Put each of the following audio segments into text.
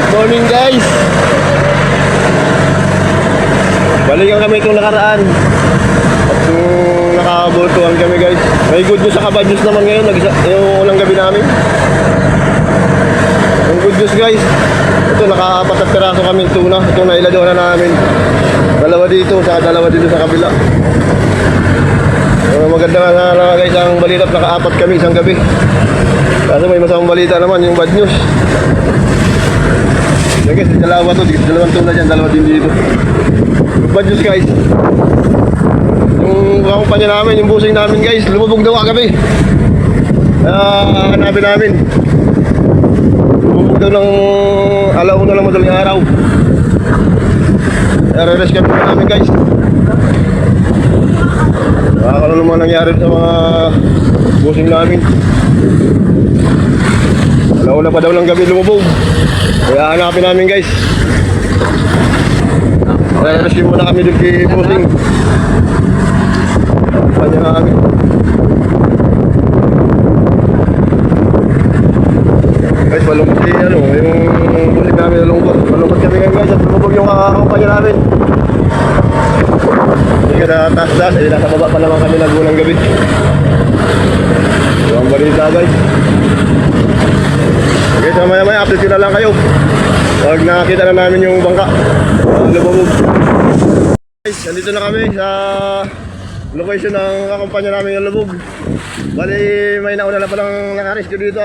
Morning guys. Balikan kami itong nakaraan. At yung nakabultuhan kami guys. May good news sa bad news naman ngayon. Yung ulang gabi namin. Yung good news guys. Ito nakaapat na piraso kami tuna. Ito na iladohan na namin. Dalawa dito sa kabila. Maganda nga guys ang balita. Nakaapat kami isang gabi. Kaso may masamang balita naman yung bad news. So guys, dalawa to, dalawang tuna dyan, dalawa din dito. Yung bad news guys, yung kakumpanya namin, yung busing namin guys, lumubog daw kagabi. Hanapin namin. Lumubog daw ng alauna lang madaling araw. RRS kami namin guys. Ano naman nangyari sa mga busing namin. Alauna pa daw lang gabi lumubog. Kaya hanapin namin guys. Rescue muna kami dun kay Pusing. Panya namin. Guys, malungkot si yung Pusing namin malungkot. Malungkot kami ngayon guys at lumubog yung kakumpanya namin. Hindi ka na taas-taas, nasa baba pa naman kami nagunang gabi. Yung balita guys. Okay, so maya update ko na lang kayo pag nakita na namin yung bangka lumubog. Guys, nandito na kami sa location ng kakumpanya namin yung lubog. Bali may nauna na palang nakarescue dito.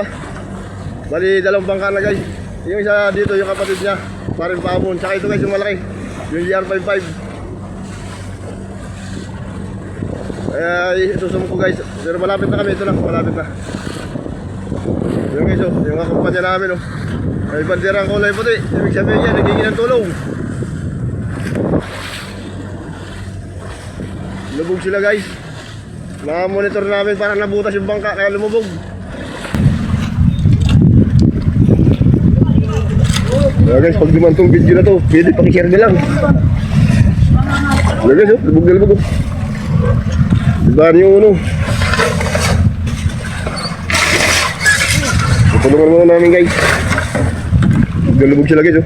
Bali dalawang bangka na guys. Yung isa dito yung kapatid niya, parin paamon. Saka ito guys yung malaki, yung GR55. Isusumo ko guys. Pero malapit na kami, ito na, malapit na. Yung guys, yung kakumpanya namin may bandirang kulay puti. Ibig sabihin niya, nagiging ng tulong. Lubog sila guys. Na-monitor namin para nabutas yung bangka kaya lumubog. Kaya guys, pag duman tong video na to, pwede pakishare nyo lang. Kaya guys, lubog na lubog. Diba yung tulungan muna namin guys. Galubog sila guys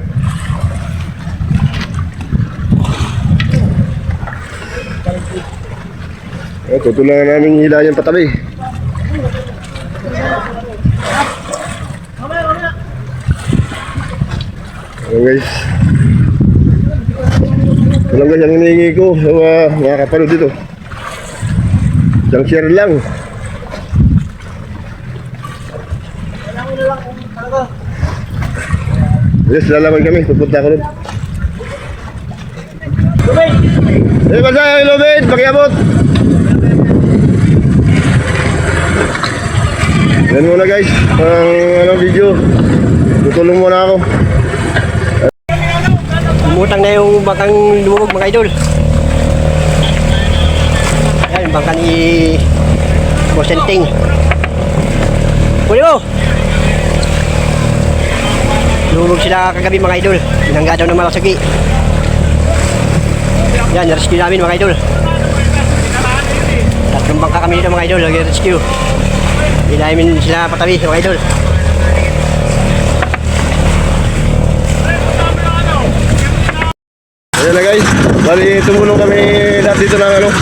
tutulungan namin hilayan patabi. Ayan guys. Ito lang guys ang hinihingi ko sa mga kapanood dito. Isang share lang. Yes, lalaman kami, pupunta ako nun. Basta yung Lubid, pakiabot. Yan muna guys, ang video. Tutulong muna ako. Umutang na yung bangkang lumubog mga idol. Yan, yung bangka ni Bosenting. Huli mo! Lumubog sila kagabi mga idol. Binangga daw ng malasagi. Yan, rescue namin mga idol. Tatlong bangka kami dito mga idol, nag-rescue. Hindi namin sila patabi mga idol. Ayan na guys, bali tumulong kami lahat dito ng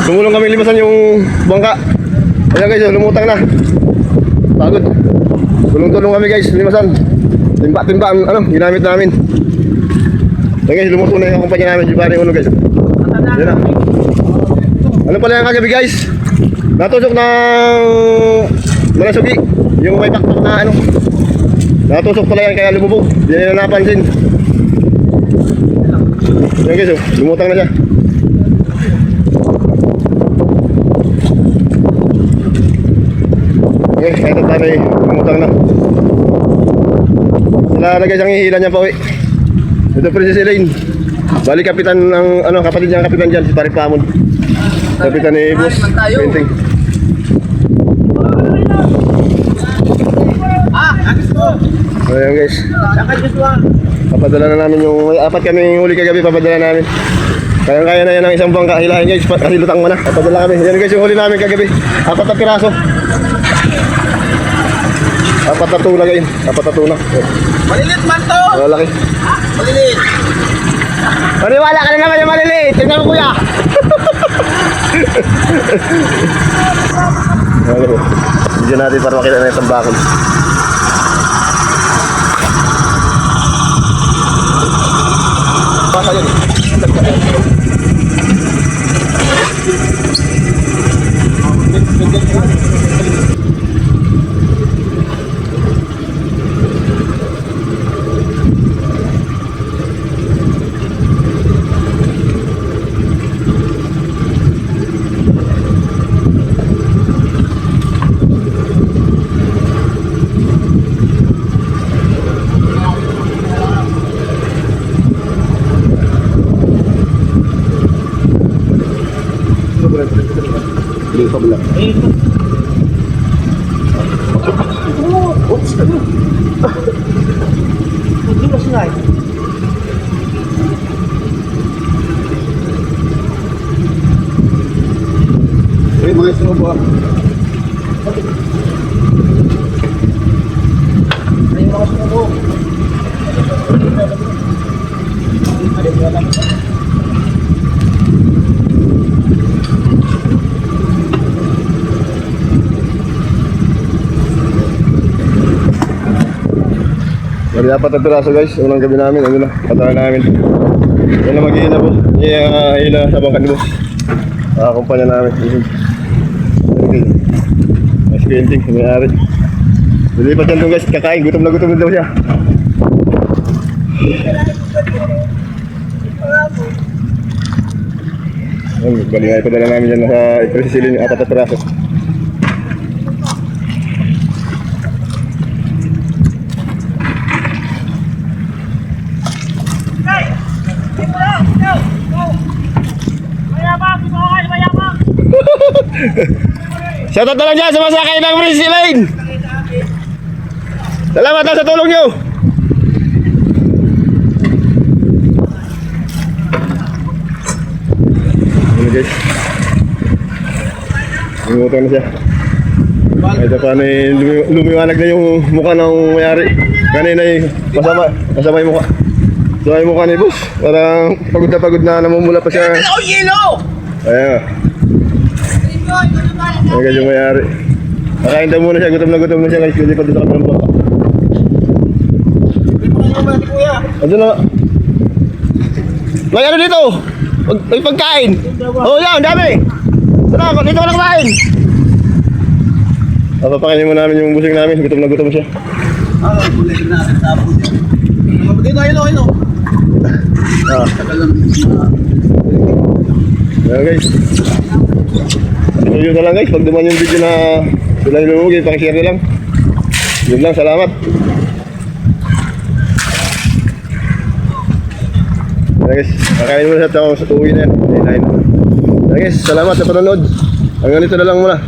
tumulong kami limasan yung bangka. Ayan guys, lumutang na. Pagod. Tulong-tulong kami guys, limasan. Timba-timba ang ginamit namin. So guys, lumuto na yung kumpanya namin. Di ba rin guys? Yan na. Ano pala yung kagabi guys? Natusok ng malasugi. Yung may pakpak na natusok pala yan kaya lumubog. Di na napansin. Yan guys, lumutang na siya. Okay, kahit na tayo lumutang na. Wala na guys ang ihila niya pa uwi. Ito Princess Elaine. Bali kapitan ng kapatid niya ang kapitan dyan, si Paring Pamon. Kapitan ni Boss Painting. Ayan guys. Papadala na namin yung apat kami huli kagabi, papadala namin. Kaya na yan ang isang bangka. Hilahin guys, kasi lutang mo na. Papadala kami. Yan guys yung huli namin kagabi. Apat na piraso. Apat na tuna guys. Apat na tuna. Malilit man to! Malalaki. Malilit! Maniwala ka na naman yung maliliit. Tingnan mo kuya. Ano? Bigyan natin para makita na yung tambakol. Baka yun. Dito pala. Oops. Hindi na sila eh. Mga isang ba? Ay, mga sumo. Bali apat na piraso guys, unang gabi namin, ano na, patahan namin. Yan na mag-iina po, hila sa bangkan mo. Kumpanya namin. Okay. Mas painting, may-ari. Lilipat yan doon guys, kakain, gutom na daw siya. Bali nga ipadala namin yan sa ipresisilin yung apat na piraso. Shoutout na lang dyan sa masakay ng Breezy Lane. Salamat lang sa tulong nyo. Ano guys, lumutang na siya. Ito paano lumiwanag na yung mukha ng mayari. Kanina masama yung mukha. Masama yung mukha ni boss. Parang pagod na namumula pa siya. Oh, yelo! Ayan. Ayan guys yung mayari. Nakain daw muna siya, gutom na siya guys. Lilipat dito sa kabilang baka. Ano na? May ano dito? May pagkain. Oh yan, dami. Tara, dito ka na kumain. Papakainin mo namin yung busing namin. Gutom na siya. Bulitin natin sa apo niya. Mabagay tayo no, no? Tagal lang. Ayan guys. Yun na lang guys, pag duman yung video na sila nilulugin, pakishare nyo lang. Yun lang, salamat. Ayan guys, kakain muna sa uwi na yan. Ayan guys, salamat sa panonood. Hanggang dito na lang muna.